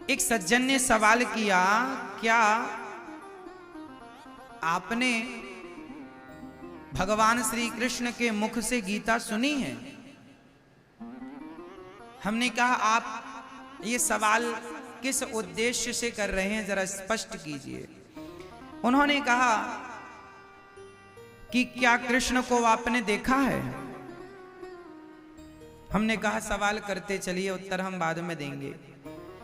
एक सज्जन ने सवाल किया, क्या आपने भगवान श्री कृष्ण के मुख से गीता सुनी है? हमने कहा आप ये सवाल किस उद्देश्य से कर रहे हैं, जरा स्पष्ट कीजिए। उन्होंने कहा कि क्या कृष्ण को आपने देखा है? हमने कहा सवाल करते चलिए, उत्तर हम बाद में देंगे।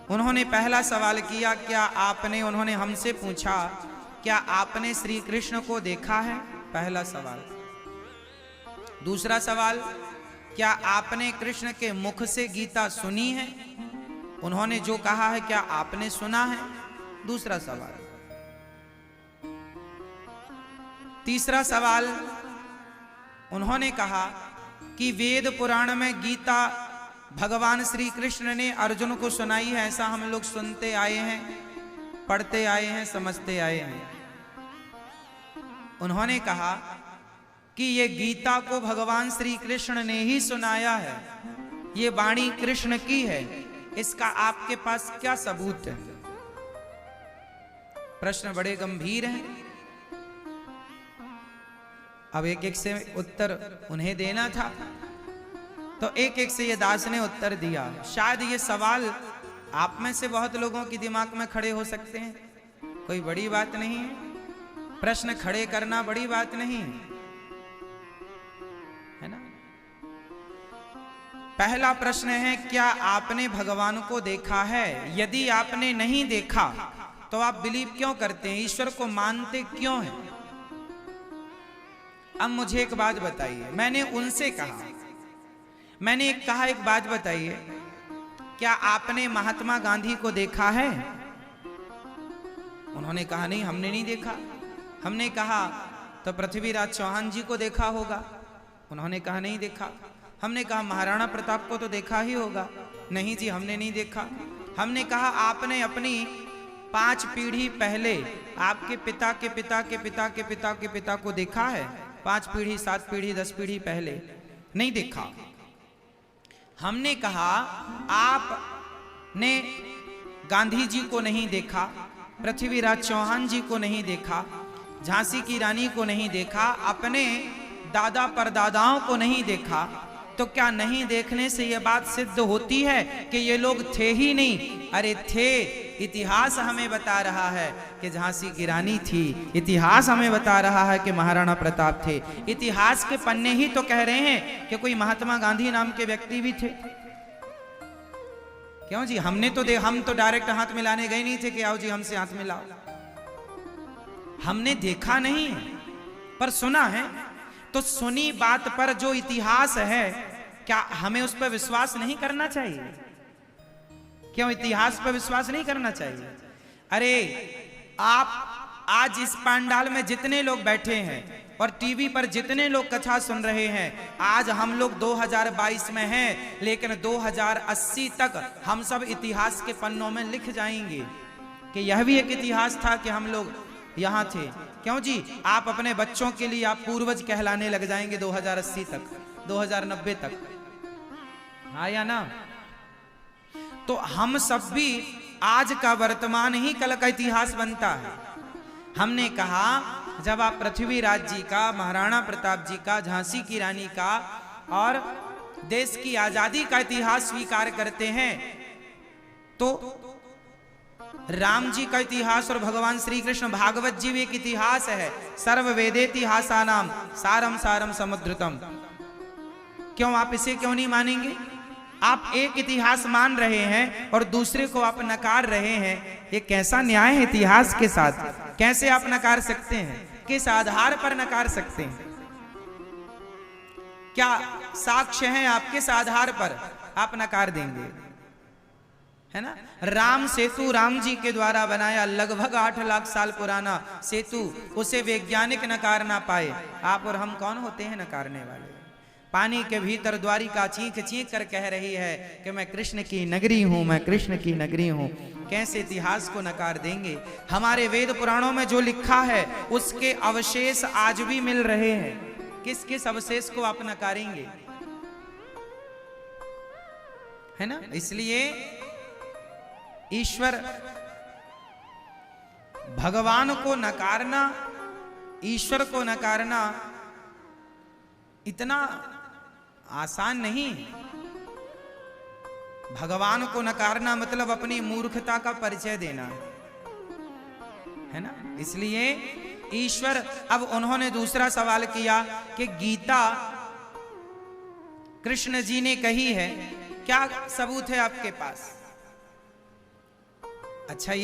उन्होंने पहला सवाल किया, क्या आपने, उन्होंने हमसे पूछा क्या आपने श्री कृष्ण को देखा है? पहला सवाल। दूसरा सवाल, क्या आपने कृष्ण के मुख से गीता सुनी है? उन्होंने जो कहा है क्या आपने सुना है? दूसरा सवाल। तीसरा सवाल, उन्होंने कहा कि वेद पुराण में गीता भगवान श्री कृष्ण ने अर्जुन को सुनाई है, ऐसा हम लोग सुनते आए हैं, पढ़ते आए हैं, समझते आए हैं। उन्होंने कहा कि ये गीता को भगवान श्री कृष्ण ने ही सुनाया है, ये वाणी कृष्ण की है, इसका आपके पास क्या सबूत है? प्रश्न बड़े गंभीर हैं। अब एक एक से उत्तर उन्हें देना था, तो एक एक से ये दास ने उत्तर दिया। शायद ये सवाल आप में से बहुत लोगों के दिमाग में खड़े हो सकते हैं, कोई बड़ी बात नहीं है, प्रश्न खड़े करना बड़ी बात नहीं है ना। पहला प्रश्न है, क्या आपने भगवान को देखा है? यदि आपने नहीं देखा तो आप बिलीव क्यों करते हैं, ईश्वर को मानते क्यों हैं? अब मुझे एक बात बताइए, मैंने उनसे कहा, मैंने एक बात बताइए, क्या आपने महात्मा गांधी को देखा है? उन्होंने कहा नहीं, हमने नहीं देखा। हमने कहा तो पृथ्वीराज चौहान जी को देखा होगा? उन्होंने कहा नहीं देखा। हमने कहा महाराणा प्रताप को तो देखा ही होगा? नहीं जी, हमने नहीं देखा। हमने कहा आपने अपनी 5 पीढ़ी पहले आपके पिता के पिता के पिता के पिता के पिता को देखा है? 5 पीढ़ी, 7 पीढ़ी, 10 पीढ़ी पहले नहीं देखा। हमने कहा आपने गांधी जी को नहीं देखा, पृथ्वीराज चौहान जी को नहीं देखा, झांसी की रानी को नहीं देखा, अपने दादा परदादाओं को नहीं देखा, तो क्या नहीं देखने से यह बात सिद्ध होती है कि ये लोग थे ही नहीं? अरे थे, इतिहास हमें बता रहा है कि झांसी की रानी थी, इतिहास हमें बता रहा है कि महाराणा प्रताप थे, इतिहास के पन्ने ही तो कह रहे हैं कि कोई महात्मा गांधी नाम के व्यक्ति भी थे। क्यों जी, हमने तो हम तो डायरेक्ट हाथ मिलाने गए नहीं थे कि आओ जी हमसे हाथ मिलाओ। हमने देखा नहीं पर सुना है। तो सुनी बात पर जो इतिहास है, क्या हमें उस पर विश्वास नहीं करना चाहिए? क्यों इतिहास पर विश्वास नहीं करना चाहिए? अरे आप आज इस पंडाल में जितने लोग बैठे हैं और टीवी पर जितने लोग कथा सुन रहे हैं, आज हम लोग 2022 में हैं, लेकिन 2080 तक हम सब इतिहास के पन्नों में लिख जाएंगे कि यह भी एक इतिहास था कि हम लोग यहाँ थे। क्यों जी, आप अपने बच्चों के लिए आप पूर्वज कहलाने लग जाएंगे 2080 तक, 2090 तक, हाँ या ना? तो हम सब भी आज का वर्तमान ही कल का इतिहास बनता है। हमने कहा जब आप पृथ्वीराज जी का, महाराणा प्रताप जी का, झांसी की रानी का और देश की आजादी का इतिहास स्वीकार करते हैं, तो राम जी का इतिहास और भगवान श्री कृष्ण, भागवत जी भी एक इतिहास है। सर्व वेदेतिहासानाम सारम सारम समुद्रतम। क्यों आप इसे क्यों नहीं मानेंगे? आप एक इतिहास मान रहे हैं और दूसरे को आप नकार रहे हैं, ये कैसा न्याय है इतिहास के साथ? कैसे आप नकार सकते हैं? किस आधार पर नकार सकते हैं? क्या साक्ष्य है? आप किस आधार पर आप नकार देंगे? है ना, राम सेतु राम जी के द्वारा बनाया, लगभग 8 लाख साल पुराना सेतु, उसे वैज्ञानिक नकार ना पाए। आप और हम कौन होते हैं नकारने वाले? पानी के भीतर द्वारिका चीख चीख कर कह रही है कि मैं कृष्ण की नगरी हूं, मैं कृष्ण की नगरी हूं। कैसे इतिहास को नकार देंगे? हमारे वेद पुराणों में जो लिखा है उसके अवशेष आज भी मिल रहे हैं। किस किस अवशेष को आप नकारेंगे? है ना, इसलिए ईश्वर भगवान को नकारना, ईश्वर को नकारना इतना आसान नहीं। भगवान को नकारना मतलब अपनी मूर्खता का परिचय देना है ना। इसलिए ईश्वर, अब उन्होंने दूसरा सवाल किया कि गीता कृष्ण जी ने कही है, क्या सबूत है आपके पास? अच्छा, ये